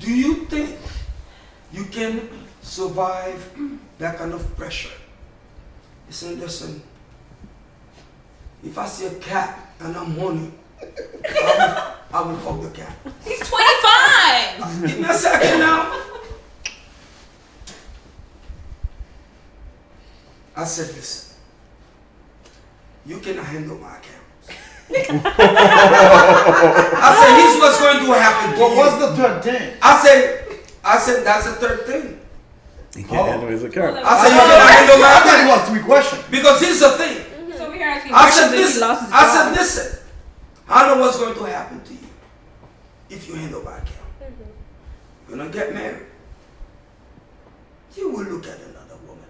Do Do you think you can survive that kind of pressure? Listen. If I see a cat and I'm horny, I will fuck the cat. He's 25. Give me a second now. I said, listen, you cannot handle my account. I said, here's what's going to happen to you. What's the third thing? I said, that's the third thing. He can't handle his account. I said, you cannot handle my I thought it account. was 3 questions. Because here's the thing. So we're asking I said, questions listen, and he lost his job. listen. I know what's going to happen to you if you handle my account. You're going to get married. You will look at another woman.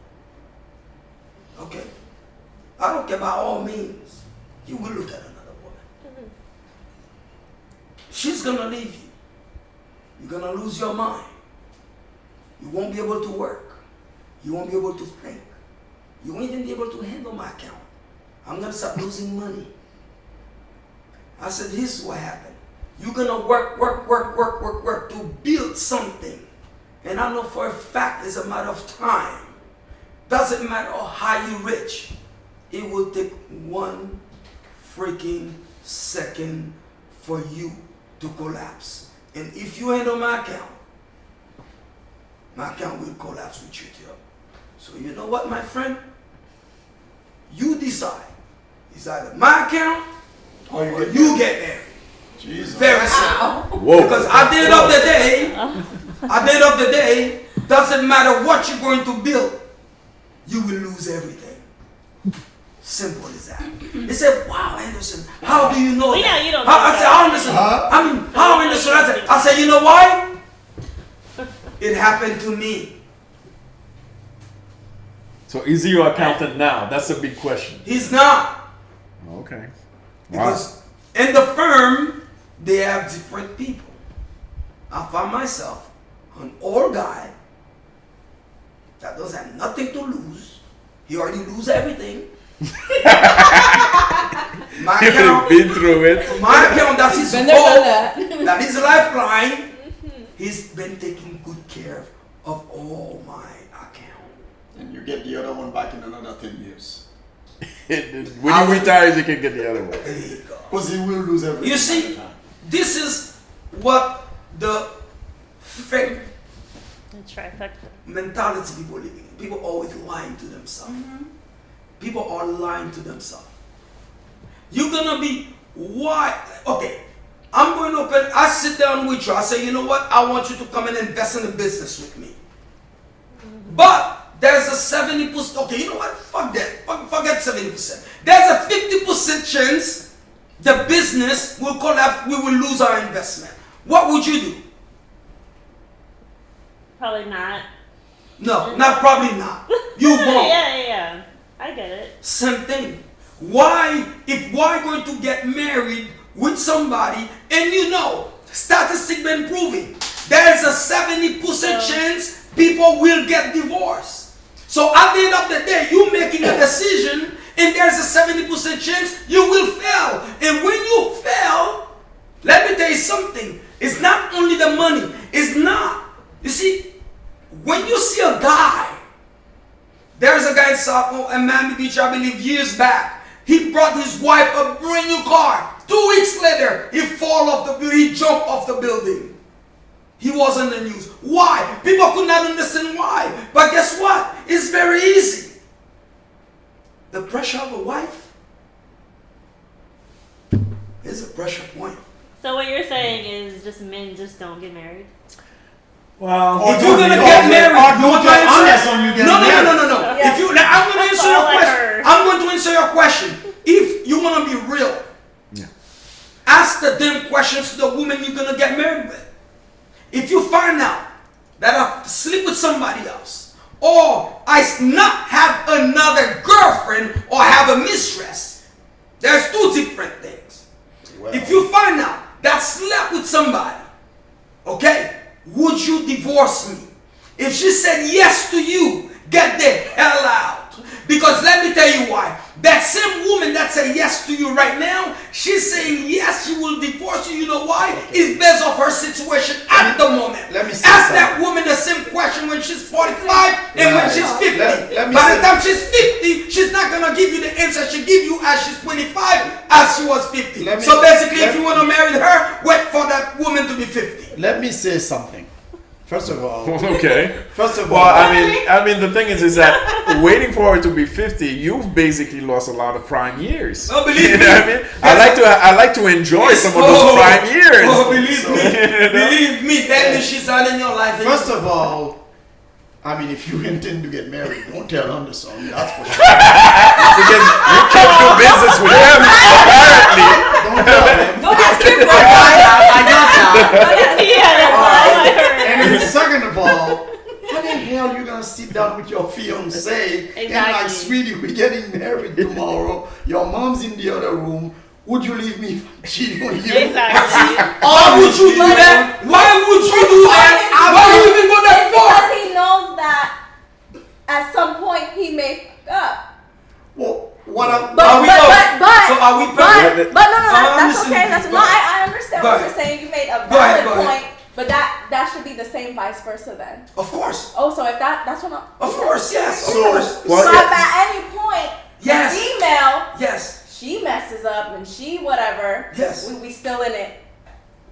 Okay? I don't care by all means. You will look at another woman. She's going to leave you. You're going to lose your mind. You won't be able to work. You won't be able to think. You won't even be able to handle my account. I'm going to start losing money. I said, this is what happened. You're going to work to build something. And I know for a fact it's a matter of time. Doesn't matter how you rich. It will take 1 freaking second for you to collapse. And if you handle my account will collapse with you too. So you know what, my friend? You decide. It's either my account or you get married. Jesus. Very simple. Whoa. Because at the end of the day, doesn't matter what you're going to build, you will lose everything. Simple as that. They said, wow, Anderson, how do you know Well, that? yeah, you don't I know said, that. Anderson, how Anderson? I said, you know why? It happened to me. So is he your accountant now? That's a big question. He's not. Okay. Because in the firm, they have different people. I found myself an old guy that doesn't have nothing to lose. He already lose everything. My account, been through it. my account, that's his Been there, done hope, that. that is lifeline. He's been taking good care of all my account. And you get the other one back in another 10 years. When he retires, he can get the other one. There you go. Because he will lose everything. You see, this is what the fake The trifecta. mentality people living in. People always lying to themselves. People are lying to themselves. You're gonna be okay, I'm going to open, I sit down with you, I say, you know what, I want you to come and invest in the business with me. But there's a 70%, okay, you know what, fuck that, forget 70%. There's a 50% chance the business will collapse, we will lose our investment. What would you do? Probably not. No, probably not. You won't. Yeah. I get it. Same thing. Why going to get married with somebody and you know, statistics been proving there's a 70% chance people will get divorced. So at the end of the day, you making a decision and there's a 70% chance you will fail. And when you fail, let me tell you something. It's not only the money. It's not. You see, when you see a guy, there's a guy in Miami Beach, I believe, years back. He brought his wife a brand new car. 2 weeks later, he jumped off the building. He was in the news. Why? People could not understand why. But guess what? It's very easy. The pressure of a wife is a pressure point. So what you're saying is just men just don't get married? Well, If you're gonna get married, you want my answer? on you get No. married. I'm gonna answer your question. I'm going to answer your question. If you wanna be real, ask the damn questions to the woman you're gonna get married with. If you find out that I sleep with somebody else, or I not have another girlfriend, or have a mistress, there's 2 different things. Well. If you find out that I slept with somebody, okay, would you divorce me? If she said yes to you, get the hell out. Because let me tell you why. That same woman that say yes to you right now, she's saying yes, she will divorce you. You know why? It's based off her situation at the moment. Let me say ask that something. woman the same question when she's 45 and when she's 50. Let me By the say- time she's 50, she's not gonna give you the answer she give you as she's 25 as she was 50. So basically, if you want to marry her, wait for that woman to be 50. Let me say something. First of all, Okay. first of all, Well, I mean, the thing is that waiting for her to be 50, you've basically lost a lot of prime years. Oh, believe You me. know what I mean? I like to enjoy some of those prime years. Oh, believe me, that means she's not in your life. First of all, I mean, if you intend to get married, don't tell Anderson. That's for sure. Because you can't do business with him, apparently. Don't tell him. Go ahead, keep going. I got that. Yeah, that's all I heard. And then second of all, how the hell you gonna sit down with your fiance and like, Exactly. sweetie, we're getting married tomorrow. Your mom's in the other room. Would you leave me if I'm cheating on you? Exactly. Why would you do that? Why would you do that? Why would you even go that It's far? because he knows that at some point he may fuck up. Well, what I'm, But Are we so are we perfect? but no, I'm that's listening okay. to That's you. no, Go ahead. I understand Go what ahead. you're saying. You made a Go ahead, valid go ahead. point, but that should be the same vice versa then. Of course. Oh, so if that's what I'm. Of course, yes. Of So- course. So if at any point Yes. the female Yes. she messes up and she whatever, Yes. we still in it.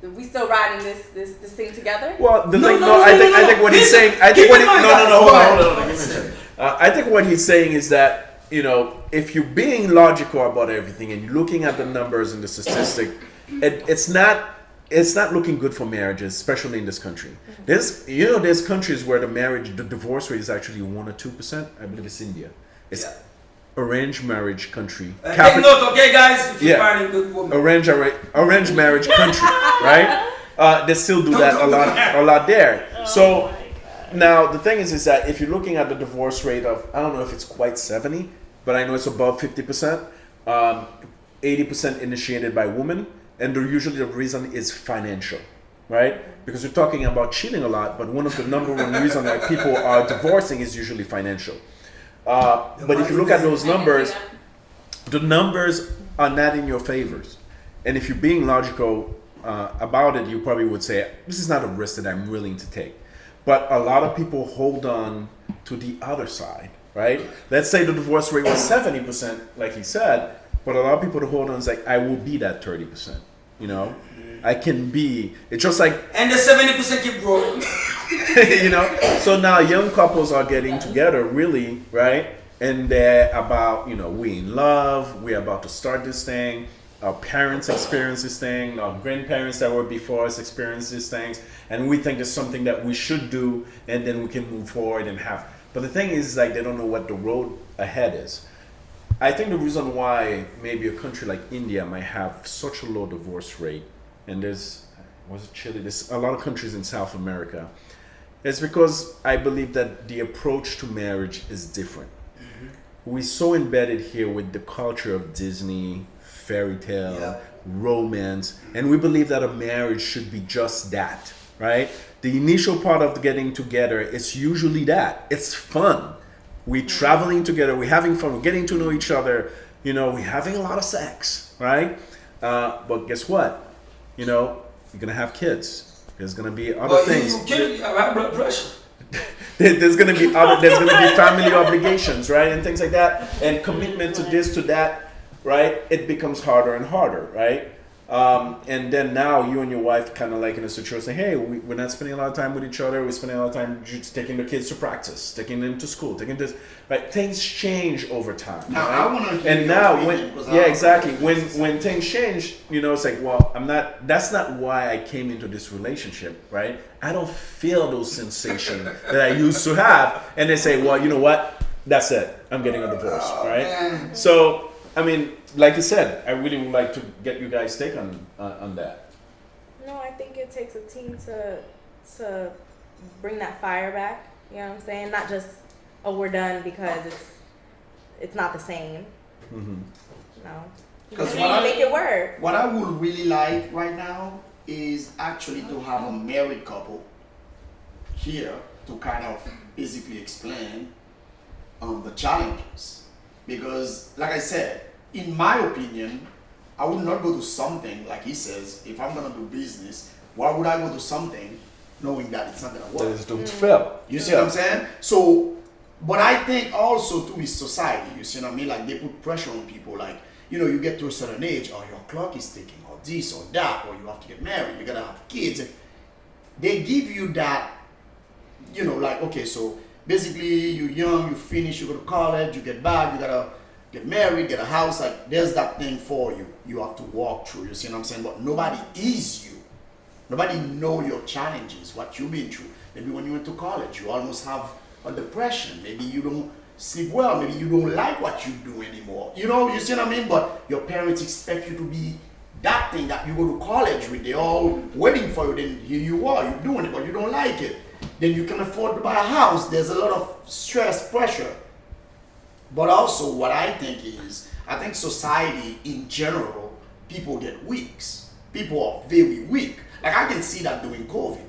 We still riding this thing together. Well, the No, thing, no, no, no, I no, think, no, I think no. what he's Listen, saying, I keep think what in he, mind, no, no, guys. no, Go hold ahead. on, give me a second. I think what he's saying is that, you know, if you're being logical about everything and you're looking at the numbers and the statistic, it's not looking good for marriages, especially in this country. There's countries where the divorce rate is actually 1 or 2%. I believe it's India. It's arranged marriage country. Take note, okay, guys? If you're Yeah. finding good woman. Arranged marriage country, right? They still do that a lot there. So now the thing is that if you're looking at the divorce rate of, I don't know if it's quite 70, but I know it's above 50%. 80% initiated by women, and usually the reason is financial, right? Because we're talking about cheating a lot, but one of the number one reasons why people are divorcing is usually financial. But if you look at those numbers, the numbers are not in your favors. And if you're being logical about it, you probably would say, this is not a risk that I'm willing to take. But a lot of people hold on to the other side, right? Let's say the divorce rate was 70%, like he said, but a lot of people to hold on is like, I will be that 30%, you know? I can be, it's just like, And the 70% keep growing. you know, so now young couples are getting together, really, right? And they're about, you know, we in love, we're about to start this thing. Our parents experience this thing, our grandparents that were before us experience these things, and we think it's something that we should do, and then we can move forward and have. But the thing is, like, they don't know what the road ahead is. I think the reason why maybe a country like India might have such a low divorce rate, and there's Chile, there's a lot of countries in South America, it's because I believe that the approach to marriage is different. We're so embedded here with the culture of Disney, fairy tale, romance, and we believe that a marriage should be just that, right? The initial part of getting together is usually that. It's fun. We're traveling together, we're having fun, we're getting to know each other, you know, we're having a lot of sex, right? But guess what? You know, you're gonna have kids. There's gonna be other things. You have blood pressure. There's gonna be family obligations, right, and things like that, and commitment to this, to that, right? It becomes harder and harder, right? And then now you and your wife kind of like in a situation saying, hey, we're not spending a lot of time with each other. We're spending a lot of time just taking the kids to practice, taking them to school, taking this, right? Things change over time. Now, right? I want to hear And your now opinion, because yeah, I- exactly. When things change, you know, it's like, well, that's not why I came into this relationship, right? I don't feel those sensations that I used to have. And they say, well, you know what? That's it. I'm getting a divorce, right? man. So, I mean, like you said, I really would like to get you guys' take on that. No, I think it takes a team to bring that fire back. You know what I'm saying? Not just, oh, we're done because it's not the same. Mm-hmm. No, you 'Cause just what need to I- make it work. What I would really like right now is actually to have a married couple here to kind of basically explain the challenges Because, like I said, in my opinion, I would not go to something, like he says, if I'm going to do business, why would I go to something knowing that it's not going to work? That is doomed to fail. You see what I'm saying? So, but I think also too is society, you see what I mean? Like they put pressure on people, like, you know, you get to a certain age, or your clock is ticking, or this or that, or you have to get married, you gotta have kids. They give you that, you know, like, okay, so basically you're young, you finish, you go to college, you get back, you gotta get married, get a house, like there's that thing for you. You have to walk through, you see what I'm saying? But nobody is you. Nobody know your challenges, what you've been through. Maybe when you went to college, you almost have a depression. Maybe you don't sleep well. Maybe you don't like what you do anymore. You know, you see what I mean? But your parents expect you to be that thing that you go to college with. They're all waiting for you. Then here you are, you're doing it, but you don't like it. Then you can afford to buy a house. There's a lot of stress, pressure. But also what I think is, I think society in general, people get weak. People are very weak. Like I can see that during COVID.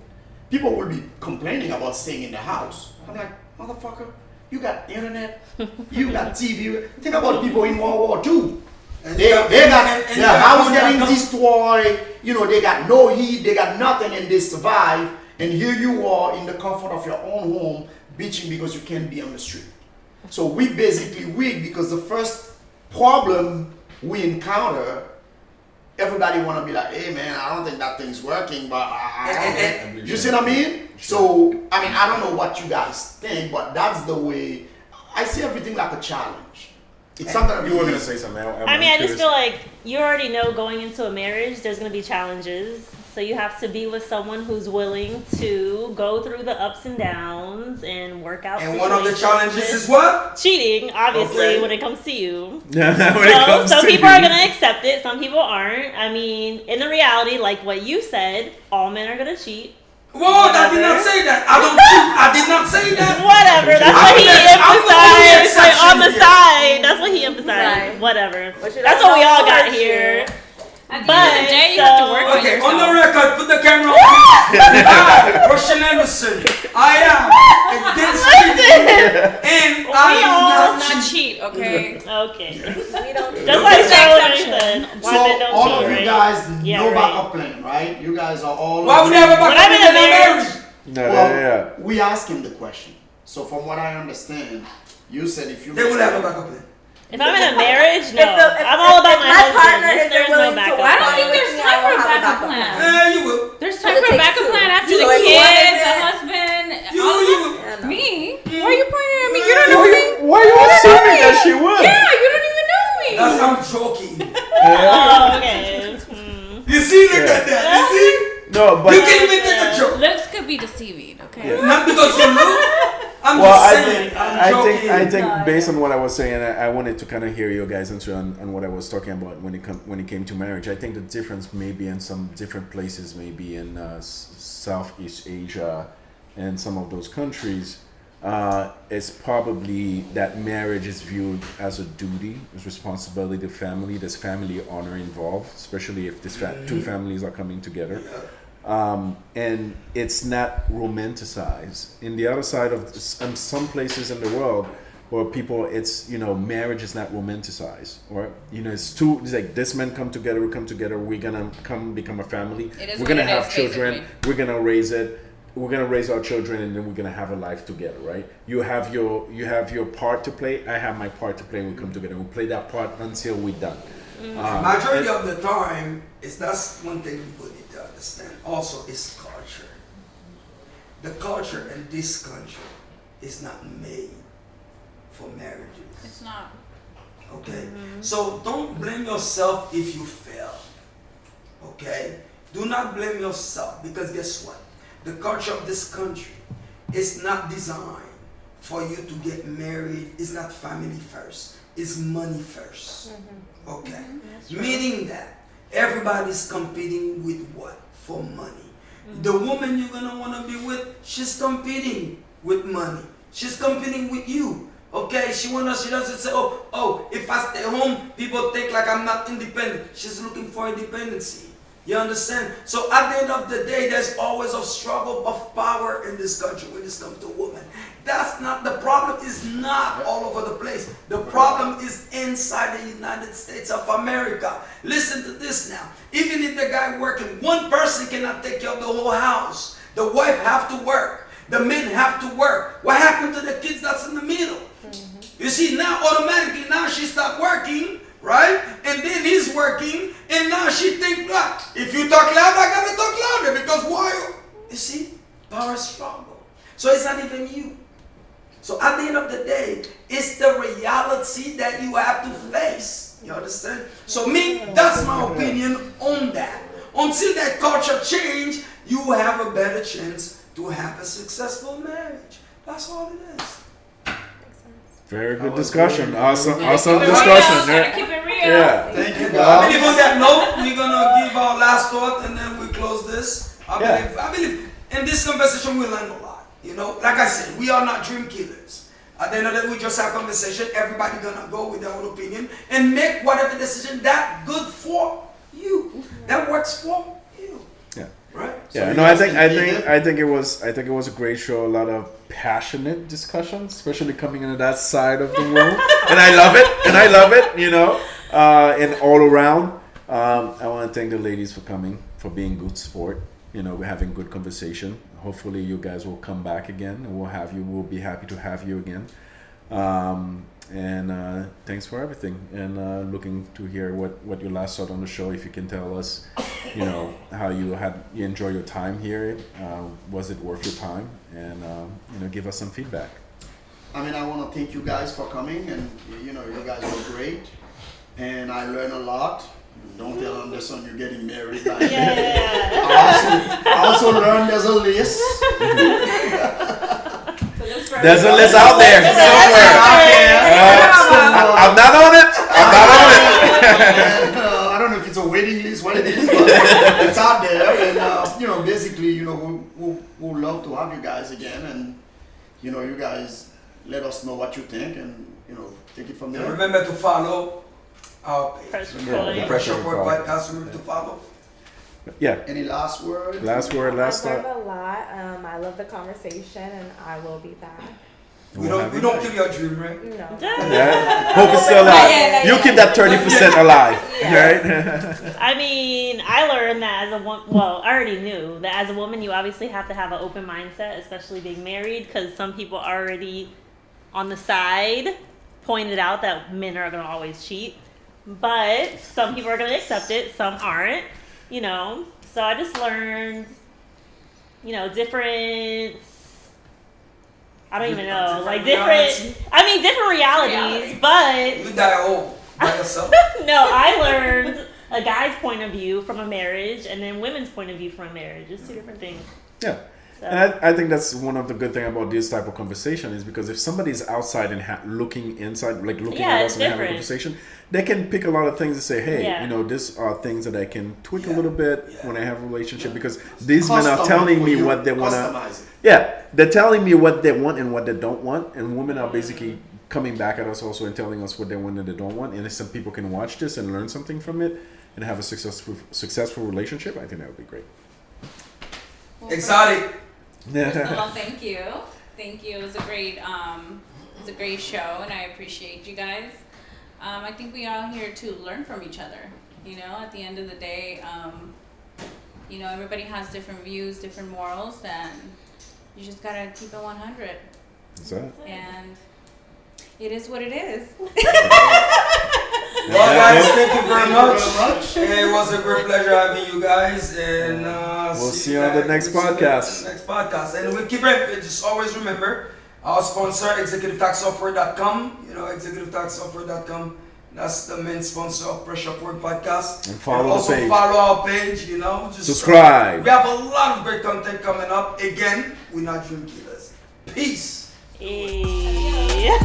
People will be complaining about staying in the house. I'm like, motherfucker, you got internet, you got TV. Think about people in World War II. They got their house getting destroyed. You know, they got no heat, they got nothing, and they survive. And here you are in the comfort of your own home, bitching because you can't be on the street. So we basically weak because the first problem we encounter, everybody want to be like, hey man, I don't think that thing's working, but you see what I mean? So, I mean, I don't know what you guys think, but that's the way I see everything like a challenge. It's not gonna be. You were gonna say something. I mean, I just feel like you already know going into a marriage, there's gonna be challenges. So you have to be with someone who's willing to go through the ups and downs and work out. And one of the challenges is what? Cheating, obviously, when it comes to you. Some people are gonna accept it, some people aren't. I mean, in the reality, like what you said, all men are gonna cheat. Whoa, I did not say that. I don't cheat. I did not say that. Whatever. That's what he emphasized. Like, on the side. That's what he emphasized. Right. Whatever. That's what we all got here. At the end of the day, you have to work on yourself. On the record, put the camera on. I, Rotschillanderson, I am against cheating, and I am not cheat. Okay. Okay. We don't. Just like Charlotte said. So all of you guys know backup plan, right? You guys are all. Why would they have a backup plan in their marriage? Well, we asked him the question. So from what I understand, you said if you. They would have a backup plan. If I'm in a marriage, no. I'm all about my husband. There's no backup plan. I don't think there's time for a backup plan. You will. There's time for a backup plan after the kids, the husband. Me? Why are you pointing at me? You don't know me. Why are you assuming that she would? Yeah, you don't even know me. That's I'm joking. Oh, okay. You see, look at that. You see? No, but you can't even take a joke. Looks could be deceiving. Okay. Not because you look. I think based on what I was saying, I wanted to kind of hear your guys' answer on what I was talking about when it came to marriage. I think the difference maybe in some different places, maybe in Southeast Asia and some of those countries, is probably that marriage is viewed as a duty, as responsibility to family. There's family honor involved, especially if this two families are coming together. And it's not romanticized. In the other side of some places in the world where people, it's, you know, marriage is not romanticized, or, you know, it's like this men come together, we come together, we're gonna become a family, we're gonna have children, we're gonna raise our children, and then we're gonna have a life together, right? You have your part to play, I have my part to play, we come together, we play that part until we're done. Majority of the time, that's one thing people need to understand. Also, is culture. The culture in this country is not made for marriages. It's not. Okay? So don't blame yourself if you fail. Okay? Do not blame yourself, because guess what? The culture of this country is not designed for you to get married. It's not family first. It's money first. Okay? Meaning that everybody's competing with what? For money. The woman you're gonna wanna be with, she's competing with money. She's competing with you. Okay? She doesn't say, oh, if I stay home, people think like I'm not independent. She's looking for independency. You understand? So at the end of the day, there's always a struggle of power in this country when it comes to women. That's not the problem. Is not all over the place. The problem is inside the United States of America. Listen to this now. Even if the guy working, one person cannot take care of the whole house. The wife have to work. The men have to work. What happened to the kids that's in the middle? You see, now automatically now she stopped working, right? And then he's working, and now she think, look, if you talk loud, I gotta talk louder, because why? You see, power struggle. So it's not even you. So at the end of the day, it's the reality that you have to face. You understand? So me, that's my opinion on that. Until that culture change, you have a better chance to have a successful marriage. That's all it is. Very good discussion. Awesome discussion. Gotta keep it real. Yeah. Thank you. I believe on that note, we're gonna give our last thought and then we close this. I believe in this conversation we learn a lot. You know, like I said, we are not dream killers. At the end of the day, we just have conversation. Everybody gonna go with their own opinion and make whatever decision that good for you, that works for you. Yeah. Right. Yeah. No, I think it was a great show. A lot of passionate discussions, especially coming into that side of the room, and I love it. You know, and all around. I want to thank the ladies for coming, for being good sport. You know, we're having good conversation. Hopefully, you guys will come back again, and we'll be happy to have you again. And thanks for everything. And looking to hear what your last thought on the show. If you can tell us, you know, how you enjoy your time here. Was it worth your time? And you know, give us some feedback. I mean, I want to thank you guys for coming, and you know, you guys were great, and I learned a lot. Don't tell Anderson you're getting married. I also learned there's a list. There's a list out there somewhere. I'm not on it. I don't know if it's a waiting list, what it is, but it's out there. And you know, basically, you know, we'll love to have you guys again, and you know, you guys let us know what you think, and you know, take it from there. And remember to follow our page. The Pressure Point Podcast. Remember to follow. Yeah. Any last word? Last word. Last I learned thought. a lot. I love the conversation, and I will be back. We don't kill your dream, right? No. Yeah. Hope it's still alive. You keep that 30% alive, right? I mean, I learned that as a woman. Well, I already knew that as a woman, you obviously have to have an open mindset, especially being married, because some people already on the side pointed out that men are going to always cheat. But some people are going to accept it, some aren't, you know. So I just learned, you know, different, I don't even know, like different realities, but. You die old by yourself. No, I learned a guy's point of view from a marriage and then women's point of view from a marriage. It's two different things. Yeah. So. And I think that's one of the good things about this type of conversation is because if somebody's outside and looking inside, like looking at us and having a conversation, they can pick a lot of things and say, hey, you know, these are things that I can tweak a little bit when I have a relationship because these men are telling me what they want to. Yeah, they're telling me what they want and what they don't want. And women are basically coming back at us also and telling us what they want and they don't want. And if some people can watch this and learn something from it and have a successful relationship, I think that would be great. Well, exotic. First of all, thank you. It was a great show, and I appreciate you guys. I think we all here to learn from each other. You know, at the end of the day, you know, everybody has different views, different morals, and you just gotta keep it 100. That's it. And it is what it is. Well, guys, thank you very much. It was a great pleasure having you guys, and we'll see you on the next podcast. And we keep it. Just always remember our sponsor, executivetaxsoftware.com. You know, executivetaxsoftware.com. That's the main sponsor of Pressure Point Podcast. And follow the page. Follow our page. You know, just subscribe. We have a lot of great content coming up. Again, we're not dream killers. Peace. Hey.